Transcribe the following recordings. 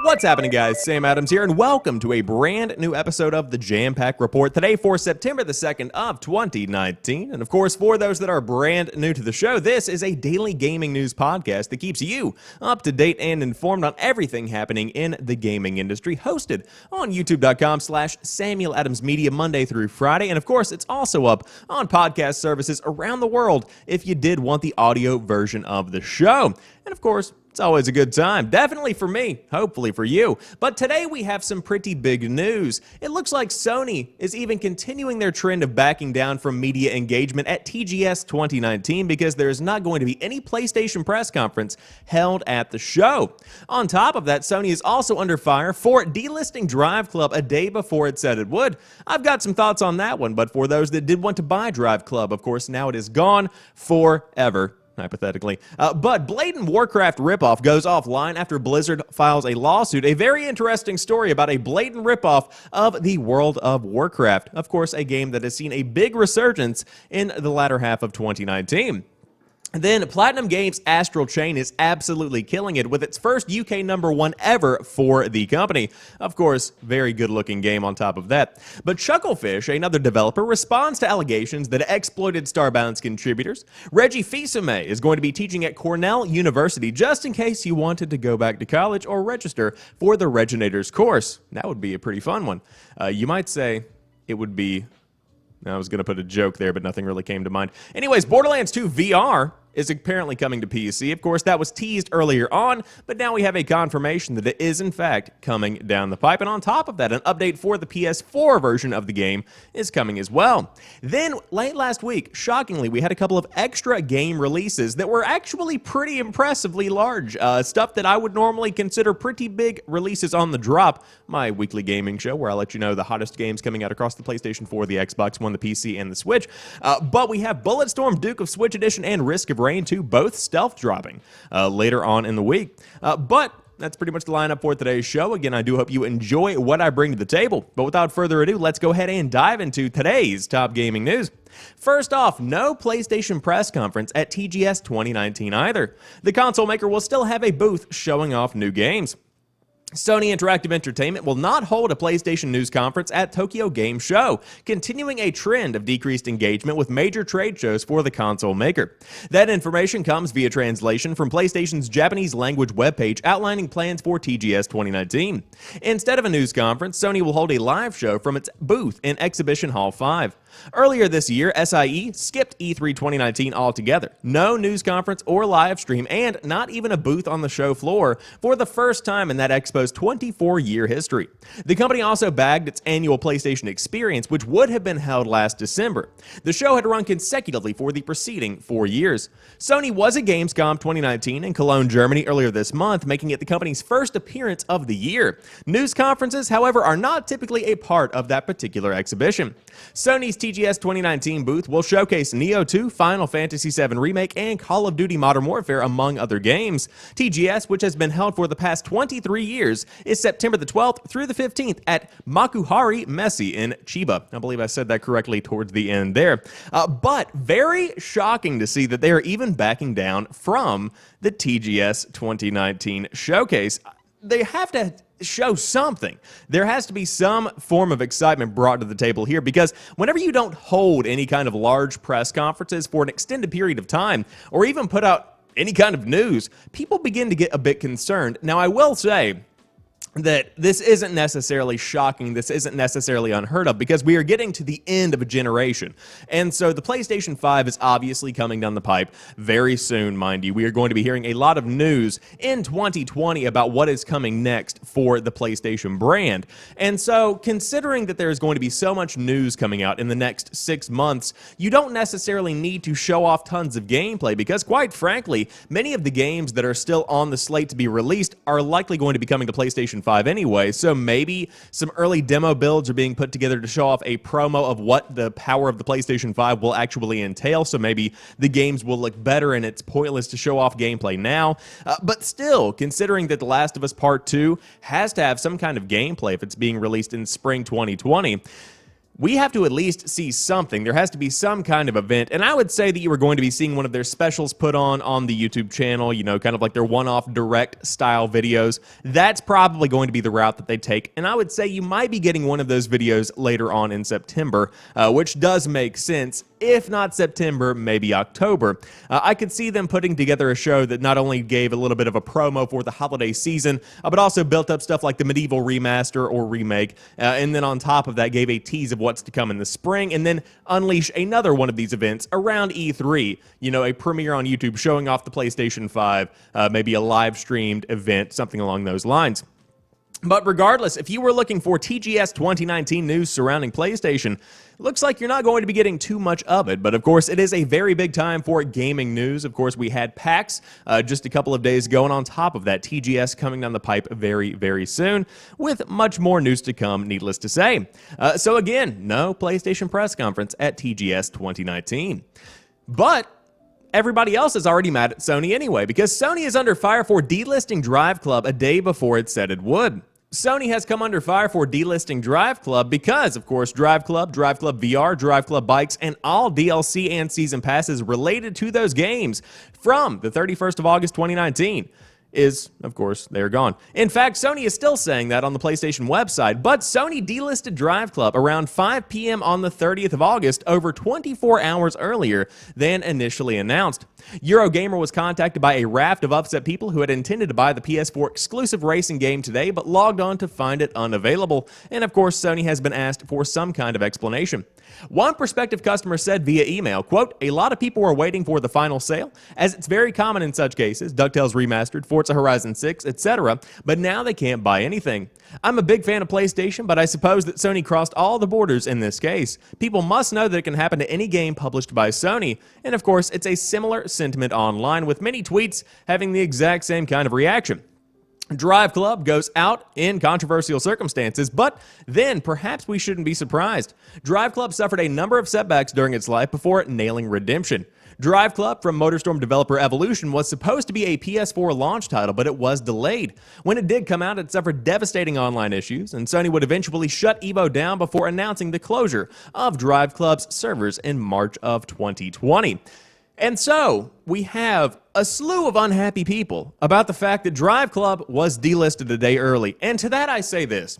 What's happening, guys? Sam Adams here, and welcome to a brand new episode of the Jampack Report, today for September the 2nd of 2019. And of course, for those that are brand new to the show, this is a daily gaming news podcast that keeps you up to date and informed on everything happening in the gaming industry, hosted on youtube.com/Samuel Adams Media Monday through Friday. And of course, it's also up on podcast services around the world if you did want the audio version of the show. And of course, it's always a good time. Definitely for me, hopefully for you. But today we have some pretty big news. It looks like Sony is even continuing their trend of backing down from media engagement at TGS 2019 because there is not going to be any PlayStation press conference held at the show. On top of that, Sony is also under fire for delisting DriveClub a day before it said it would. I've got some thoughts on that one, but for those that did want to buy DriveClub, of course, now it is gone forever. Hypothetically. But Blatant Warcraft Ripoff goes offline after Blizzard files a lawsuit. A very interesting story about a blatant ripoff of the World of Warcraft. Of course, a game that has seen a big resurgence in the latter half of 2019. Then PlatinumGames' Astral Chain is absolutely killing it with its first UK No.1 ever for the company. Of course, very good-looking game on top of that. But Chucklefish, another developer, responds to allegations that it exploited Starbound's contributors. Reggie Fils-Aimé is going to be teaching at Cornell University just in case you wanted to go back to college or register for the Reginators course. That would be a pretty fun one. You might say it would be... I was going to put a joke there, but nothing really came to mind. Anyways, Borderlands 2 VR is apparently coming to PC. Of course, that was teased earlier on, but now we have a confirmation that it is, in fact, coming down the pipe. And on top of that, an update for the PS4 version of the game is coming as well. Then, late last week, shockingly, we had a couple of extra game releases that were actually pretty impressively large. Stuff that I would normally consider pretty big releases on the drop. My weekly gaming show, where I let you know the hottest games coming out across the PlayStation 4, the Xbox One, the PC, and the Switch. But we have Bulletstorm, Duke of Switch Edition, and Risk of Rain 2, both stealth dropping later on in the week. But that's pretty much the lineup for today's show. Again, I do hope you enjoy what I bring to the table. But without further ado, let's go ahead and dive into today's top gaming news. First off, no PlayStation press conference at TGS 2019 either. The console maker will still have a booth showing off new games. Sony Interactive Entertainment will not hold a PlayStation news conference at Tokyo Game Show, continuing a trend of decreased engagement with major trade shows for the console maker. That information comes via translation from PlayStation's Japanese language webpage outlining plans for TGS 2019. Instead of a news conference, Sony will hold a live show from its booth in Exhibition Hall 5. Earlier this year, SIE skipped E3 2019 altogether. No news conference or live stream, and not even a booth on the show floor for the first time in that expo's 24-year history. The company also bagged its annual PlayStation Experience, which would have been held last December. The show had run consecutively for the preceding 4 years. Sony was at Gamescom 2019 in Cologne, Germany earlier this month, making it the company's first appearance of the year. News conferences, however, are not typically a part of that particular exhibition. Sony's TGS 2019 booth will showcase Neo 2, Final Fantasy VII Remake, and Call of Duty Modern Warfare, among other games. TGS, which has been held for the past 23 years, is September the 12th through the 15th at Makuhari Messe in Chiba. I believe I said that correctly towards the end there. But very shocking to see that they are even backing down from the TGS 2019 showcase. They have to show something. There has to be some form of excitement brought to the table here, because whenever you don't hold any kind of large press conferences for an extended period of time, or even put out any kind of news, people begin to get a bit concerned. Now, I will say that this isn't necessarily shocking, this isn't necessarily unheard of, because we are getting to the end of a generation. And so the PlayStation 5 is obviously coming down the pipe very soon, mind you. We are going to be hearing a lot of news in 2020 about what is coming next for the PlayStation brand. And so, considering that there is going to be so much news coming out in the next 6 months, you don't necessarily need to show off tons of gameplay, because quite frankly, many of the games that are still on the slate to be released are likely going to be coming to PlayStation 5 anyway, so maybe some early demo builds are being put together to show off a promo of what the power of the PlayStation 5 will actually entail, so maybe the games will look better and it's pointless to show off gameplay now. But still, considering that The Last of Us Part 2 has to have some kind of gameplay if it's being released in spring 2020, we have to at least see something. There has to be some kind of event, and I would say that you are going to be seeing one of their specials put on the YouTube channel, you know, kind of like their one-off direct style videos. That's probably going to be the route that they take, and I would say you might be getting one of those videos later on in September, which does make sense. If not September, maybe October. I could see them putting together a show that not only gave a little bit of a promo for the holiday season, but also built up stuff like the Medieval remaster or remake, and then on top of that gave a tease of what's to come in the spring, and then unleash another one of these events around E3. You know, a premiere on YouTube showing off the PlayStation 5, maybe a live-streamed event, something along those lines. But regardless, if you were looking for TGS 2019 news surrounding PlayStation, looks like you're not going to be getting too much of it. But of course, it is a very big time for gaming news. Of course, we had PAX just a couple of days ago, and on top of that, TGS coming down the pipe very, very soon, with much more news to come, needless to say. So again, no PlayStation press conference at TGS 2019. But everybody else is already mad at Sony anyway, because Sony is under fire for delisting DriveClub a day before it said it would. Sony has come under fire for delisting DriveClub because, of course, DriveClub, DriveClub VR, DriveClub Bikes, and all DLC and season passes related to those games from the 31st of August 2019 is, of course, they're gone. In fact, Sony is still saying that on the PlayStation website, but Sony delisted DriveClub around 5 p.m. on the 30th of August, over 24 hours earlier than initially announced. Eurogamer was contacted by a raft of upset people who had intended to buy the PS4 exclusive racing game today, but logged on to find it unavailable. And of course, Sony has been asked for some kind of explanation. One prospective customer said via email, quote, "A lot of people were waiting for the final sale, as it's very common in such cases, DuckTales Remastered, Forza Horizon 6, etc., but now they can't buy anything. I'm a big fan of PlayStation, but I suppose that Sony crossed all the borders in this case. People must know that it can happen to any game published by Sony." And of course, it's a similar sentiment online, with many tweets having the exact same kind of reaction. DriveClub goes out in controversial circumstances, but then perhaps we shouldn't be surprised. DriveClub suffered a number of setbacks during its life before nailing redemption. DriveClub from Motorstorm developer Evolution was supposed to be a PS4 launch title, but it was delayed. When it did come out, it suffered devastating online issues, and Sony would eventually shut Evo down before announcing the closure of DriveClub's servers in March of 2020. And so, we have a slew of unhappy people about the fact that DriveClub was delisted a day early. And to that I say this.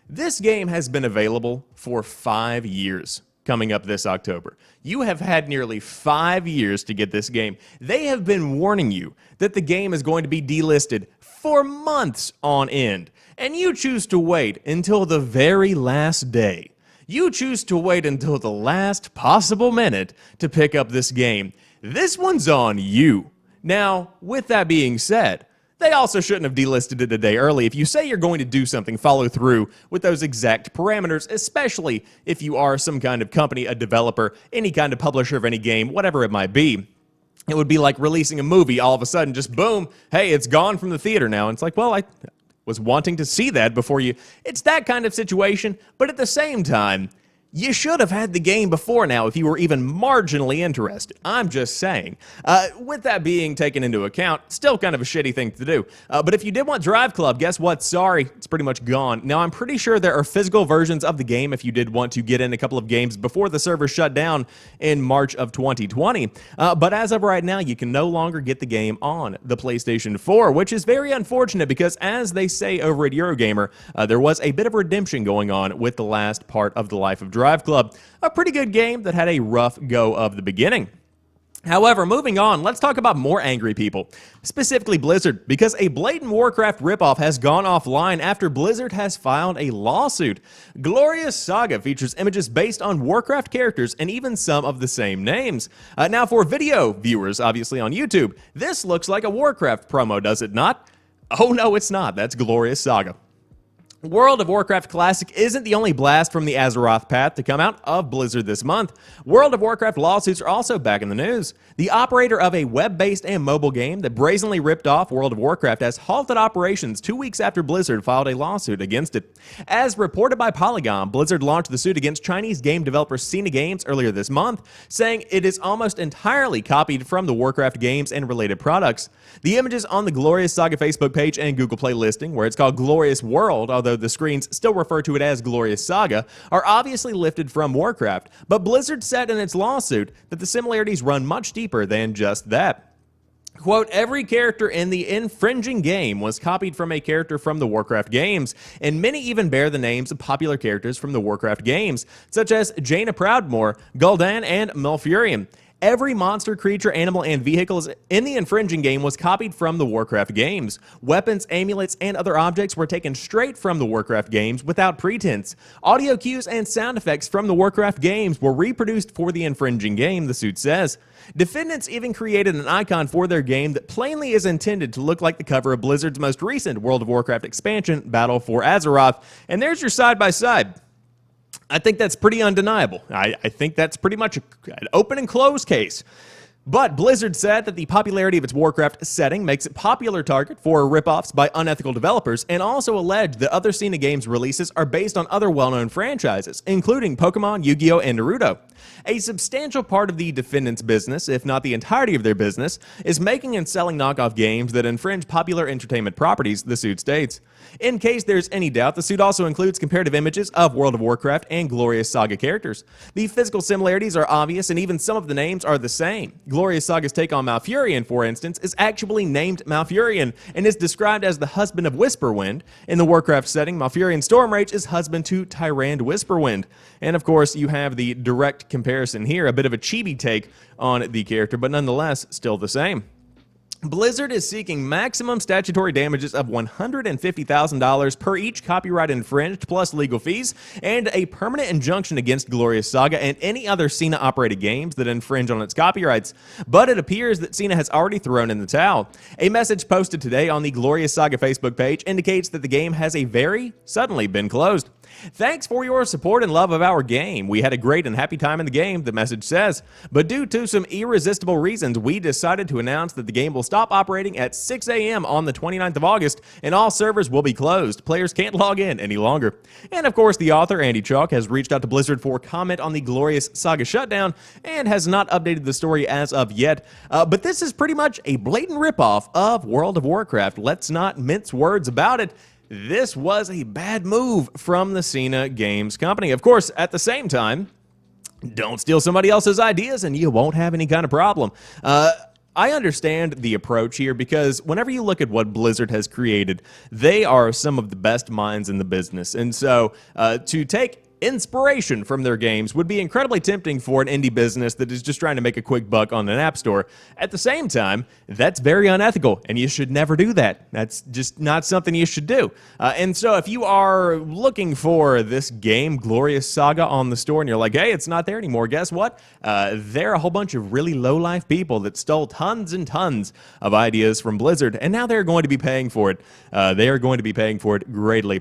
This game has been available for 5 years coming up this October. You have had nearly 5 years to get this game. They have been warning you that the game is going to be delisted for months on end. And you choose to wait until the very last day. You choose to wait until the last possible minute to pick up this game. This one's on you. Now, with that being said, they also shouldn't have delisted it a day early. If you say you're going to do something, follow through with those exact parameters, especially if you are some kind of company, a developer, any kind of publisher of any game, whatever it might be. It would be like releasing a movie, all of a sudden, just boom, hey, it's gone from the theater now. And it's like, well, I was wanting to see that before you. It's that kind of situation, but at the same time, you should have had the game before now if you were even marginally interested. I'm just saying. With that being taken into account, still kind of a shitty thing to do. But if you did want DriveClub, guess what? Sorry, it's pretty much gone. Now, I'm pretty sure there are physical versions of the game if you did want to get in a couple of games before the server shut down in March of 2020. But as of right now, you can no longer get the game on the PlayStation 4, which is very unfortunate because, as they say over at Eurogamer, there was a bit of redemption going on with the last part of the life of DriveClub, a pretty good game that had a rough go of the beginning. However, moving on, let's talk about more angry people, specifically Blizzard, because a Blatant Warcraft ripoff has gone offline after Blizzard has filed a lawsuit. Glorious Saga features images based on Warcraft characters and even some of the same names. Now, for video viewers, obviously on YouTube, this looks like a Warcraft promo, does it not? Oh no, it's not. That's Glorious Saga. World of Warcraft Classic isn't the only blast from the Azeroth path to come out of Blizzard this month. World of Warcraft lawsuits are also back in the news. The operator of a web-based and mobile game that brazenly ripped off World of Warcraft has halted operations 2 weeks after Blizzard filed a lawsuit against it. As reported by Polygon, Blizzard launched the suit against Chinese game developer Sina Games earlier this month, saying it is almost entirely copied from the Warcraft games and related products. The images on the Glorious Saga Facebook page and Google Play listing, where it's called Glorious World, although although the screens still refer to it as Glorious Saga, are obviously lifted from Warcraft, but Blizzard said in its lawsuit that the similarities run much deeper than just that. Quote, every character in the infringing game was copied from a character from the Warcraft games, and many even bear the names of popular characters from the Warcraft games, such as Jaina Proudmoore, Gul'dan, and Malfurion. Every monster, creature, animal, and vehicles in the infringing game was copied from the Warcraft games. Weapons, amulets, and other objects were taken straight from the Warcraft games without pretense. Audio cues and sound effects from the Warcraft games were reproduced for the infringing game, the suit says. Defendants even created an icon for their game that plainly is intended to look like the cover of Blizzard's most recent World of Warcraft expansion, Battle for Azeroth, and there's your side-by-side. I think that's pretty undeniable. I think that's pretty much an open and closed case. But Blizzard said that the popularity of its Warcraft setting makes it a popular target for ripoffs by unethical developers, and also alleged that other Cena Games releases are based on other well-known franchises, including Pokemon, Yu-Gi-Oh!, and Naruto. A substantial part of the defendants' business, if not the entirety of their business, is making and selling knockoff games that infringe popular entertainment properties, the suit states. In case there's any doubt, the suit also includes comparative images of World of Warcraft and Glorious Saga characters. The physical similarities are obvious, and even some of the names are the same. Glorious Saga's take on Malfurion, for instance, is actually named Malfurion and is described as the husband of Whisperwind. In the Warcraft setting, Malfurion Stormrage is husband to Tyrande Whisperwind. And of course, you have the direct comparison here, a bit of a chibi take on the character, but nonetheless, still the same. Blizzard is seeking maximum statutory damages of $150,000 per each copyright infringed, plus legal fees, and a permanent injunction against Glorious Saga and any other Cena-operated games that infringe on its copyrights. But it appears that Cena has already thrown in the towel. A message posted today on the Glorious Saga Facebook page indicates that the game has very suddenly been closed. Thanks for your support and love of our game. We had a great and happy time in the game, the message says. But due to some irresistible reasons, we decided to announce that the game will stop operating at 6 a.m. on the 29th of August, and all servers will be closed. Players can't log in any longer. And of course, the author, Andy Chalk, has reached out to Blizzard for comment on the Glorious Saga shutdown and has not updated the story as of yet. But this is pretty much a blatant ripoff of World of Warcraft. Let's not mince words about it. This was a bad move from the Cena Games company. Of course, at the same time, don't steal somebody else's ideas and you won't have any kind of problem. I understand the approach here because whenever you look at what Blizzard has created, they are some of the best minds in the business. And so to take inspiration from their games would be incredibly tempting for an indie business that is just trying to make a quick buck on an app store. At the same time, that's very unethical, and you should never do that. That's just not something you should do. And so if you are looking for this game, Glorious Saga, on the store, and you're like, hey, it's not there anymore, guess what? There are a whole bunch of really low-life people that stole tons and tons of ideas from Blizzard, and now they're going to be paying for it. They are going to be paying for it greatly.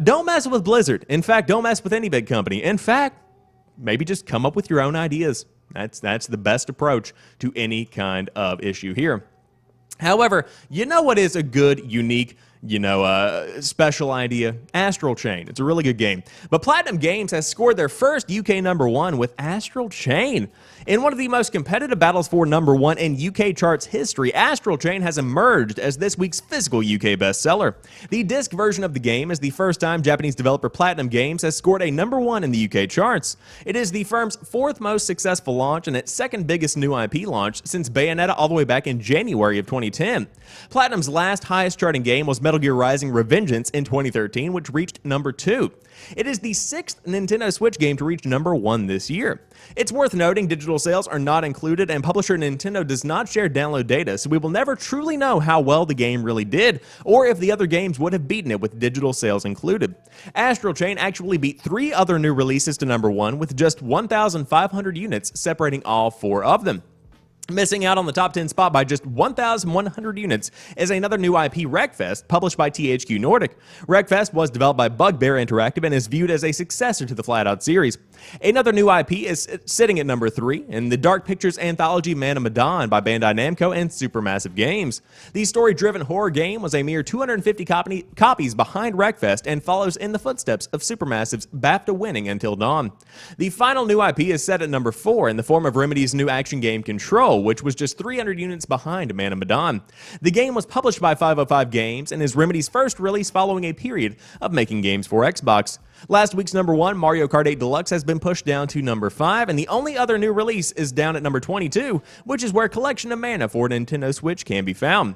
Don't mess with Blizzard. In fact, don't mess with any big company. In fact, maybe just come up with your own ideas. That's the best approach to any kind of issue here. However, you know what is a good, unique, special idea? Astral Chain. It's a really good game. But PlatinumGames has scored their first UK #1 with Astral Chain. In one of the most competitive battles for #1 in UK charts history, Astral Chain has emerged as this week's physical UK bestseller. The disc version of the game is the first time Japanese developer PlatinumGames has scored a #1 in the UK charts. It is the firm's fourth most successful launch and its second biggest new IP launch since Bayonetta all the way back in January of 2010. Platinum's last highest charting game was Metal Gear Rising: Revengeance in 2013, which reached #2. It is the sixth Nintendo Switch game to reach #1 this year. It's worth noting digital sales are not included, and publisher Nintendo does not share download data, so we will never truly know how well the game really did, or if the other games would have beaten it with digital sales included. Astral Chain actually beat 3 other new releases to #1 with just 1,500 units separating all 4 of them. Missing out on the top 10 spot by just 1,100 units is another new IP, Wreckfest, published by THQ Nordic. Wreckfest was developed by Bugbear Interactive and is viewed as a successor to the Flatout series. Another new IP is sitting at number 3 in the Dark Pictures anthology Man of Medan by Bandai Namco and Supermassive Games. The story-driven horror game was a mere 250 copies behind Wreckfest and follows in the footsteps of Supermassive's BAFTA-winning Until Dawn. The final new IP is set at number 4 in the form of Remedy's new action game Control, which was just 300 units behind Man of Medan. The game was published by 505 Games and is Remedy's first release following a period of making games for Xbox. Last week's number 1, Mario Kart 8 Deluxe, has been pushed down to number 5, and the only other new release is down at number 22, which is where Collection of Mana for Nintendo Switch can be found.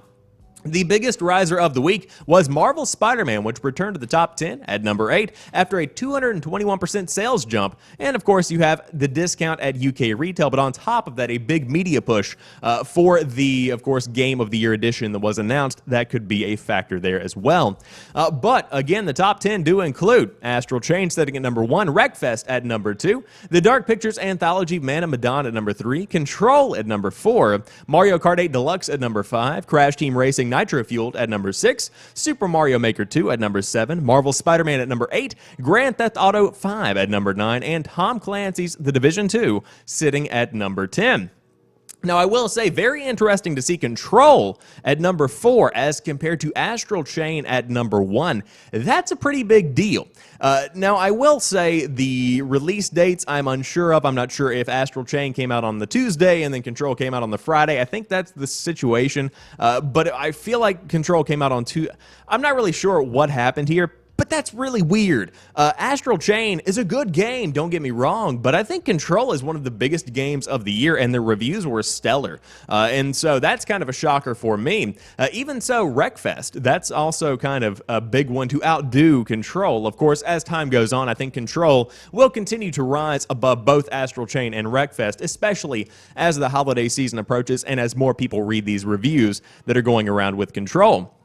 The biggest riser of the week was Marvel's Spider-Man, which returned to the top 10 at number 8 after a 221% sales jump. And of course, you have the discount at UK retail, but on top of that, a big media push for the, of course, Game of the Year edition that was announced. That could be a factor there as well. But again, the top 10 do include Astral Chain sitting at number 1, Wreckfest at number 2, the Dark Pictures anthology Man of Medan at number 3, Control at number 4, Mario Kart 8 Deluxe at number 5, Crash Team Racing Nitro Fueled at number 6, Super Mario Maker 2 at number 7, Marvel Spider-Man at number 8, Grand Theft Auto 5 at number 9, and Tom Clancy's The Division 2 sitting at number 10. Now, I will say, very interesting to see Control at number 4 as compared to Astral Chain at number 1. That's a pretty big deal. Now, I will say the release dates I'm unsure of. I'm not sure if Astral Chain came out on the Tuesday and then Control came out on the Friday. I think that's the situation, but I feel like Control came out on Tuesday. I'm not really sure what happened here. But that's really weird. Astral Chain is a good game, don't get me wrong, but I think Control is one of the biggest games of the year, and the reviews were stellar. And so that's kind of a shocker for me. Even so, Wreckfest, that's also kind of a big one to outdo Control. Of course, as time goes on, I think Control will continue to rise above both Astral Chain and Wreckfest, especially as the holiday season approaches and as more people read these reviews that are going around with Control.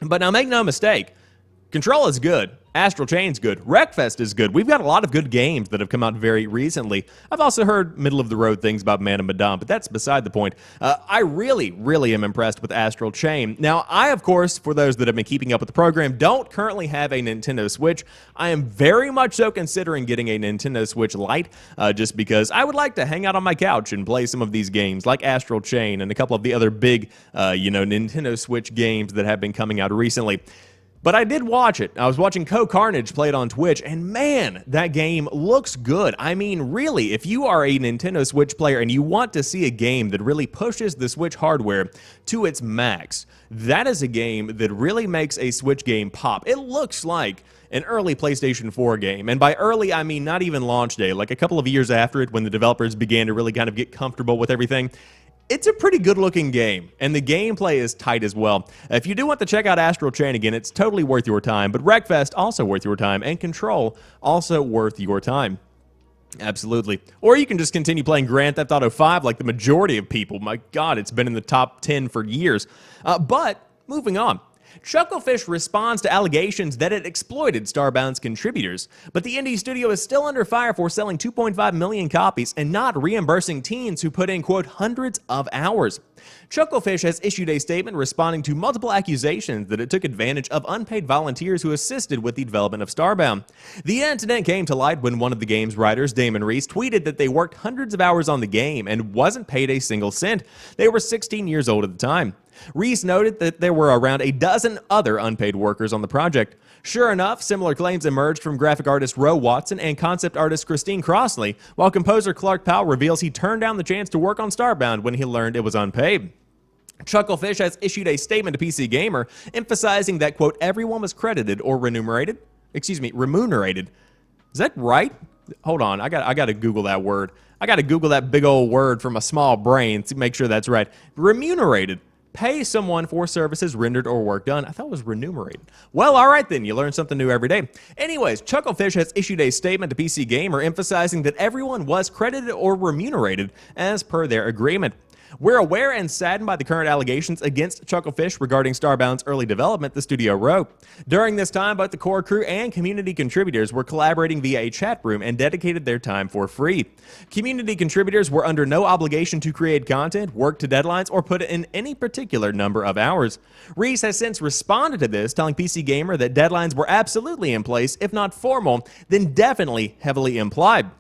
But now make no mistake, Control is good. Astral Chain's good. Wreckfest is good. We've got a lot of good games that have come out very recently. I've also heard middle-of-the-road things about Man of Medan, but that's beside the point. I really am impressed with Astral Chain. Now, I, of course, for those that have been keeping up with the program, don't currently have a Nintendo Switch. I am very much so considering getting a Nintendo Switch Lite, just because I would like to hang out on my couch and play some of these games, like Astral Chain and a couple of the other big, Nintendo Switch games that have been coming out recently. But I did watch it. I was watching Carnage play it on Twitch, and man, that game looks good. I mean, really, if you are a Nintendo Switch player and you want to see a game that really pushes the Switch hardware to its max, that is a game that really makes a Switch game pop. It looks like an early PlayStation 4 game, and by early, I mean not even launch day, like a couple of years after it when the developers began to really kind of get comfortable with everything. It's a pretty good-looking game, and the gameplay is tight as well. If you do want to check out Astral Chain again, it's totally worth your time, but Wreckfest also worth your time, and Control also worth your time. Absolutely. Or you can just continue playing Grand Theft Auto 5 like the majority of people. My God, it's been in the top 10 for years. But, moving on. Chucklefish responds to allegations that it exploited Starbound's contributors, but the indie studio is still under fire for selling 2.5 million copies and not reimbursing teens who put in, quote, hundreds of hours. Chucklefish has issued a statement responding to multiple accusations that it took advantage of unpaid volunteers who assisted with the development of Starbound. The incident came to light when one of the game's writers, Damon Reese, tweeted that they worked hundreds of hours on the game and wasn't paid a single cent. They were 16 years old at the time. Reese noted that there were around a dozen other unpaid workers on the project. Sure enough, similar claims emerged from graphic artist Roe Watson and concept artist Christine Crossley, while composer Clark Powell reveals he turned down the chance to work on Starbound when he learned it was unpaid. Chucklefish has issued a statement to PC Gamer emphasizing that, quote, everyone was credited or remunerated. Is that right? Hold on, I got to Google that word. I got to Google that big old word from a small brain to make sure that's right. Remunerated. Pay someone for services rendered or work done. I thought it was remunerated. Well, all right then. You learn something new every day. Anyways, Chucklefish has issued a statement to PC Gamer emphasizing that everyone was credited or remunerated as per their agreement. We're aware and saddened by the current allegations against Chucklefish regarding Starbound's early development, the studio wrote. During this time, both the core crew and community contributors were collaborating via a chat room and dedicated their time for free. Community contributors were under no obligation to create content, work to deadlines, or put in any particular number of hours. Reese has since responded to this, telling PC Gamer that deadlines were absolutely in place, if not formal, then definitely heavily implied.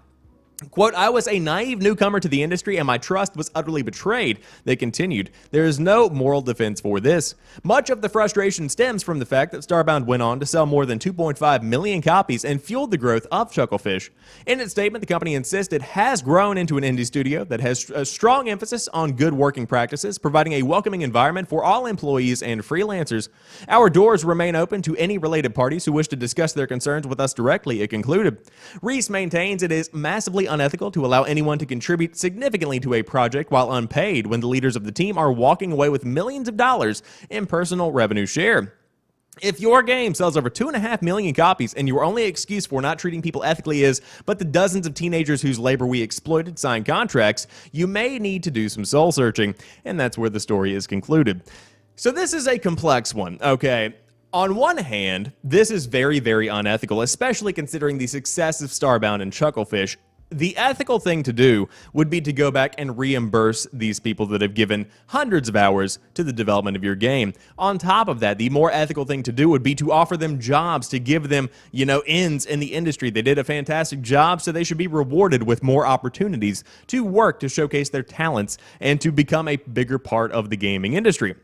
Quote, I was a naive newcomer to the industry and my trust was utterly betrayed. They continued, there is no moral defense for this. Much of the frustration stems from the fact that Starbound went on to sell more than 2.5 million copies and fueled the growth of Chucklefish. In its statement, the company insists it has grown into an indie studio that has a strong emphasis on good working practices, providing a welcoming environment for all employees and freelancers. Our doors remain open to any related parties who wish to discuss their concerns with us directly, it concluded. Reese maintains it is massively unethical to allow anyone to contribute significantly to a project while unpaid when the leaders of the team are walking away with millions of dollars in personal revenue share. If your game sells over 2.5 million copies and your only excuse for not treating people ethically is, but the dozens of teenagers whose labor we exploited signed contracts, you may need to do some soul searching, and that's where the story is concluded. So this is a complex one, okay? On one hand, this is very, very unethical, especially considering the success of Starbound and Chucklefish. The ethical thing to do would be to go back and reimburse these people that have given hundreds of hours to the development of your game. On top of that, the more ethical thing to do would be to offer them jobs, to give them, ends in the industry. They did a fantastic job, so they should be rewarded with more opportunities to work, to showcase their talents, and to become a bigger part of the gaming industry.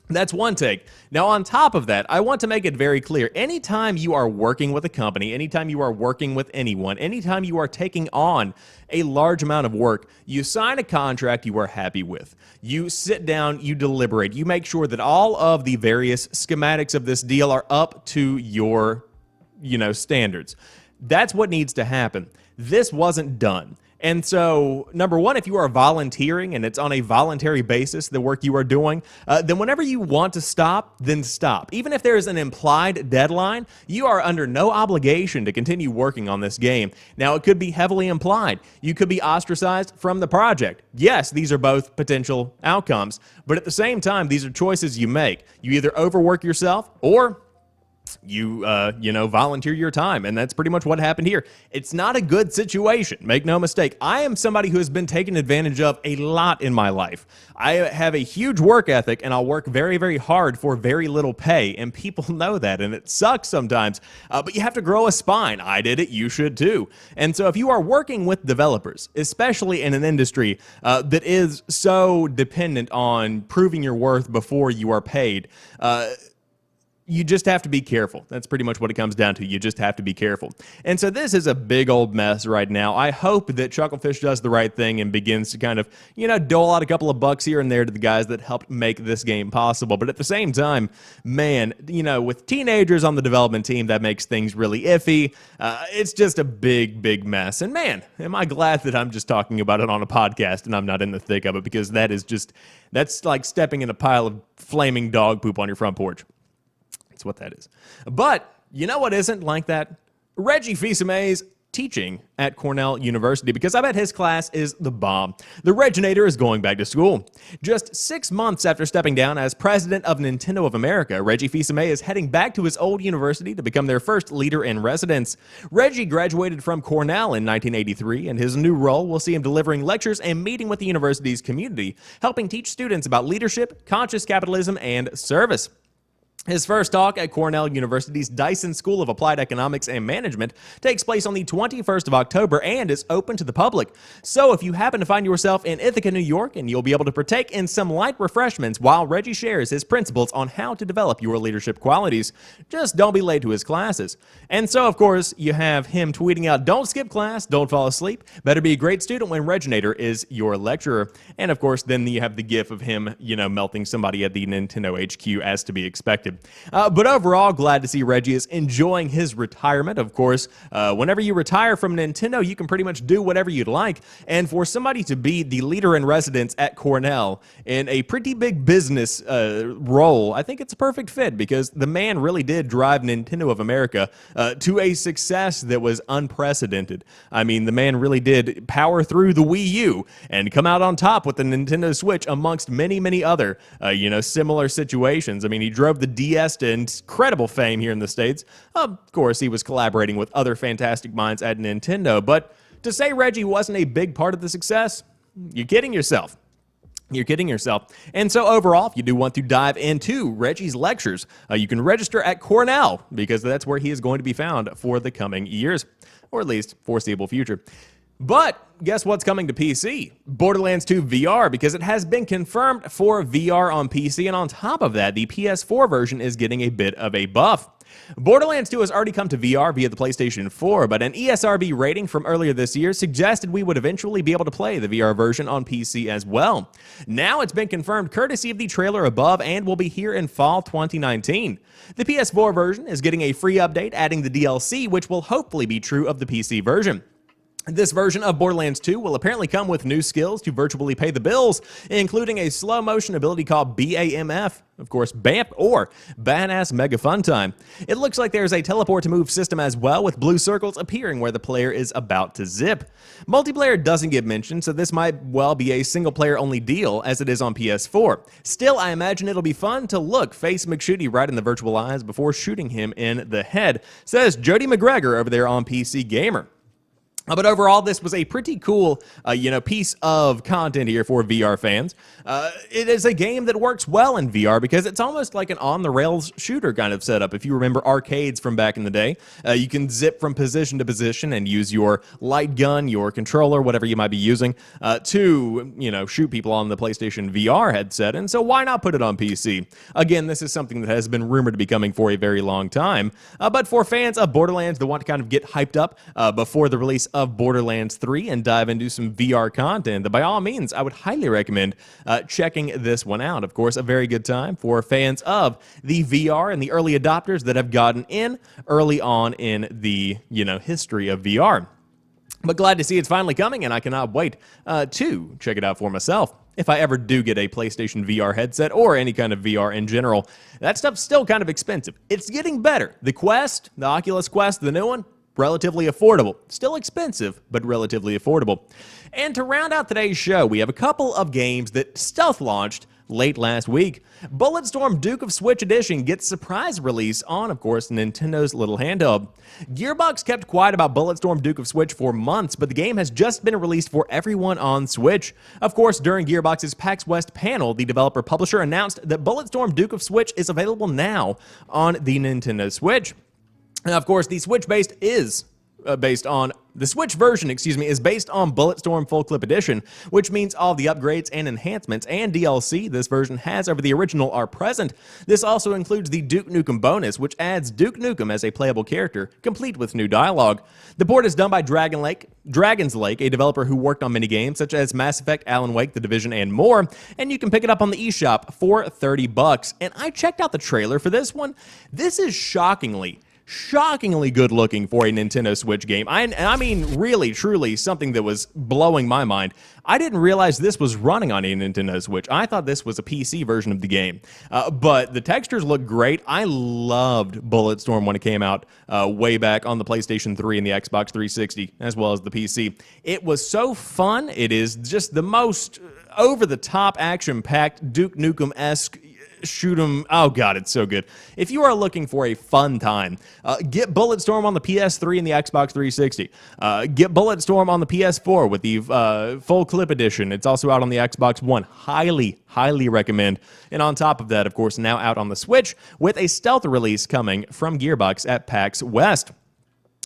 That's one take. Now, on top of that, I want to make it very clear. Anytime you are working with a company, anytime you are working with anyone, anytime you are taking on a large amount of work, you sign a contract you are happy with. You sit down, you deliberate, you make sure that all of the various schematics of this deal are up to your, standards. That's what needs to happen. This wasn't done. And so, number one, if you are volunteering and it's on a voluntary basis, the work you are doing, then whenever you want to stop, then stop. Even if there is an implied deadline, you are under no obligation to continue working on this game. Now, it could be heavily implied. You could be ostracized from the project. Yes, these are both potential outcomes, but at the same time, these are choices you make. You either overwork yourself or you volunteer your time, and that's pretty much what happened here. It's not a good situation, make no mistake. I am somebody who has been taken advantage of a lot in my life. I have a huge work ethic, and I'll work very, very hard for very little pay, and people know that, and it sucks sometimes, but you have to grow a spine. I did it, you should too. And so if you are working with developers, especially in an industry that is so dependent on proving your worth before you are paid, you just have to be careful. That's pretty much what it comes down to. You just have to be careful. And so this is a big old mess right now. I hope that Chucklefish does the right thing and begins to kind of, dole out a couple of bucks here and there to the guys that helped make this game possible. But at the same time, man, with teenagers on the development team, that makes things really iffy. It's just a big, big mess. And man, am I glad that I'm just talking about it on a podcast and I'm not in the thick of it, because that's like stepping in a pile of flaming dog poop on your front porch. That's what that is. But you know what isn't like that? Reggie Fils-Aimé's teaching at Cornell University, because I bet his class is the bomb. The Reginator is going back to school. Just 6 months after stepping down as president of Nintendo of America, Reggie Fils-Aimé is heading back to his old university to become their first leader in residence. Reggie graduated from Cornell in 1983, and his new role will see him delivering lectures and meeting with the university's community, helping teach students about leadership, conscious capitalism, and service. His first talk at Cornell University's Dyson School of Applied Economics and Management takes place on the 21st of October and is open to the public. So if you happen to find yourself in Ithaca, New York, and you'll be able to partake in some light refreshments while Reggie shares his principles on how to develop your leadership qualities, just don't be late to his classes. And so, of course, you have him tweeting out, "Don't skip class, don't fall asleep, better be a great student when Reginator is your lecturer." And of course, then you have the gif of him, melting somebody at the Nintendo HQ as to be expected. But overall, glad to see Reggie is enjoying his retirement. Of course, whenever you retire from Nintendo, you can pretty much do whatever you'd like. And for somebody to be the leader in residence at Cornell in a pretty big business role, I think it's a perfect fit, because the man really did drive Nintendo of America to a success that was unprecedented. I mean, the man really did power through the Wii U and come out on top with the Nintendo Switch amongst many, many other, similar situations. I mean, he drove the DS to incredible fame here in the States. Of course, he was collaborating with other fantastic minds at Nintendo, but to say Reggie wasn't a big part of the success, you're kidding yourself. You're kidding yourself. And so overall, if you do want to dive into Reggie's lectures, you can register at Cornell, because that's where he is going to be found for the coming years, or at least foreseeable future. But guess what's coming to PC? Borderlands 2 VR, because it has been confirmed for VR on PC, and on top of that, the PS4 version is getting a bit of a buff. Borderlands 2 has already come to VR via the PlayStation 4, but an ESRB rating from earlier this year suggested we would eventually be able to play the VR version on PC as well. Now it's been confirmed courtesy of the trailer above and will be here in fall 2019. The PS4 version is getting a free update adding the DLC, which will hopefully be true of the PC version. This version of Borderlands 2 will apparently come with new skills to virtually pay the bills, including a slow motion ability called BAMF, of course, BAMF, or Badass Mega Fun Time. It looks like there's a teleport to move system as well, with blue circles appearing where the player is about to zip. Multiplayer doesn't get mentioned, so this might well be a single player only deal as it is on PS4. Still, I imagine it'll be fun to face McShooty right in the virtual eyes before shooting him in the head, says Jody McGregor over there on PC Gamer. But overall, this was a pretty cool, piece of content here for VR fans. It is a game that works well in VR because it's almost like an on-the-rails shooter kind of setup. If you remember arcades from back in the day, you can zip from position to position and use your light gun, your controller, whatever you might be using, to, shoot people on the PlayStation VR headset. And so why not put it on PC? Again, this is something that has been rumored to be coming for a very long time. But for fans of Borderlands that want to kind of get hyped up before the release of Borderlands 3 and dive into some VR content, then by all means, I would highly recommend checking this one out. Of course, a very good time for fans of the VR and the early adopters that have gotten in early on in the, history of VR. But glad to see it's finally coming, and I cannot wait to check it out for myself. If I ever do get a PlayStation VR headset or any kind of VR in general, that stuff's still kind of expensive. It's getting better. The Quest, the Oculus Quest, the new one, relatively affordable. Still expensive, but relatively affordable. And to round out today's show, we have a couple of games that stealth launched late last week. Bulletstorm Duke of Switch Edition gets surprise release on, of course, Nintendo's little handheld. Gearbox kept quiet about Bulletstorm Duke of Switch for months, but the game has just been released for everyone on Switch. Of course, during Gearbox's PAX West panel, the developer-publisher announced that Bulletstorm Duke of Switch is available now on the Nintendo Switch. And of course, the Switch version is based on Bulletstorm Full Clip Edition, which means all the upgrades and enhancements and DLC this version has over the original are present. This also includes the Duke Nukem bonus, which adds Duke Nukem as a playable character, complete with new dialogue. The port is done by Dragon's Lake, a developer who worked on many games such as Mass Effect, Alan Wake, The Division, and more, and you can pick it up on the eShop for $30. And I checked out the trailer for this one. This is shockingly good looking for a Nintendo Switch game. I mean, really, truly something that was blowing my mind. I didn't realize this was running on a Nintendo Switch. I thought this was a PC version of the game. But the textures look great. I loved Bulletstorm when it came out way back on the PlayStation 3 and the Xbox 360, as well as the PC. It was so fun. It is just the most over-the-top, action-packed, Duke Nukem-esque shoot 'em. Oh god, it's so good. If you are looking for a fun time, get Bulletstorm on the PS3 and the Xbox 360. Get Bulletstorm on the PS4 with the Full Clip Edition. It's also out on the Xbox One. Highly recommend. And on top of that, of course, now out on the Switch with a stealth release coming from Gearbox at PAX West.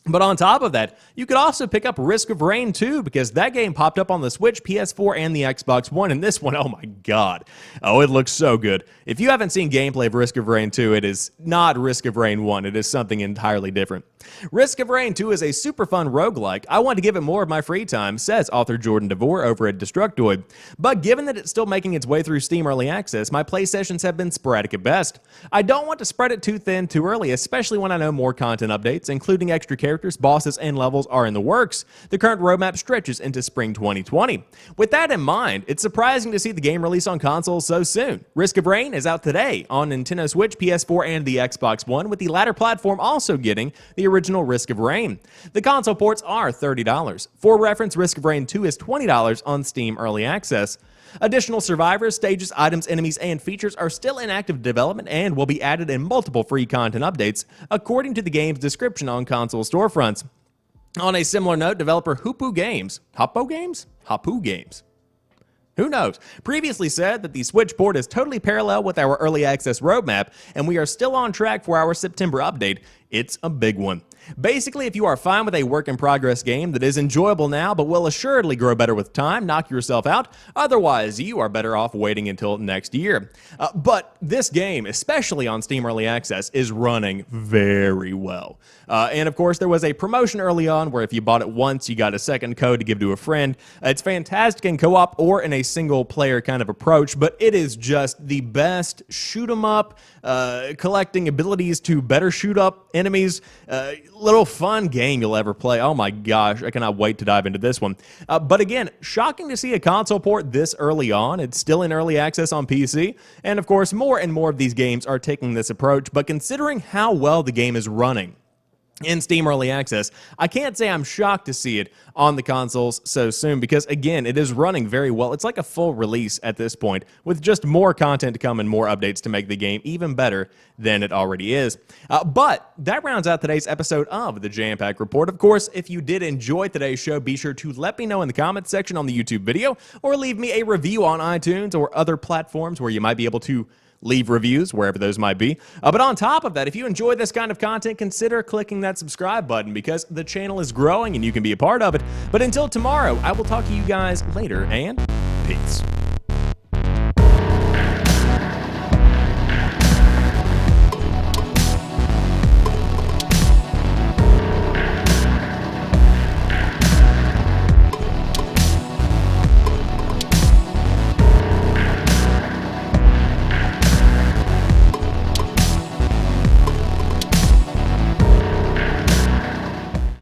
But on top of that, you could also pick up Risk of Rain 2, because that game popped up on the Switch, PS4, and the Xbox One, and this one, oh my god. Oh, it looks so good. If you haven't seen gameplay of Risk of Rain 2, it is not Risk of Rain 1, it is something entirely different. Risk of Rain 2 is a super fun roguelike. I want to give it more of my free time, says author Jordan DeVore over at Destructoid. But given that it's still making its way through Steam Early Access, my play sessions have been sporadic at best. I don't want to spread it too thin too early, especially when I know more content updates, including extra characters, bosses, and levels are in the works. The current roadmap stretches into spring 2020. With that in mind, it's surprising to see the game release on consoles so soon. Risk of Rain is out today on Nintendo Switch, PS4, and the Xbox One, with the latter platform also getting the original Risk of Rain. The console ports are $30. For reference, Risk of Rain 2 is $20 on Steam Early Access. Additional survivors, stages, items, enemies, and features are still in active development and will be added in multiple free content updates, according to the game's description on console storefronts. On a similar note, developer Hopoo Games Who knows? Previously said that the Switch port is totally parallel with our early access roadmap, and we are still on track for our September update. It's a big one. Basically, if you are fine with a work-in-progress game that is enjoyable now but will assuredly grow better with time, knock yourself out. Otherwise, you are better off waiting until next year. But this game, especially on Steam Early Access, is running very well. And of course, there was a promotion early on where if you bought it once, you got a second code to give to a friend. It's fantastic in co-op or in a single-player kind of approach, but it is just the best shoot-'em-up, collecting abilities to better shoot up enemies, little fun game you'll ever play. Oh my gosh, I cannot wait to dive into this one. But again, shocking to see a console port this early on. It's still in early access on PC, and of course, more and more of these games are taking this approach, but considering how well the game is running in Steam Early Access, I can't say I'm shocked to see it on the consoles so soon because, again, it is running very well. It's like a full release at this point with just more content to come and more updates to make the game even better than it already is. But that rounds out today's episode of the Jampack Report. Of course, if you did enjoy today's show, be sure to let me know in the comments section on the YouTube video or leave me a review on iTunes or other platforms where you might be able to leave reviews, wherever those might be. But on top of that, if you enjoy this kind of content, consider clicking that subscribe button because the channel is growing and you can be a part of it. But until tomorrow, I will talk to you guys later, and peace.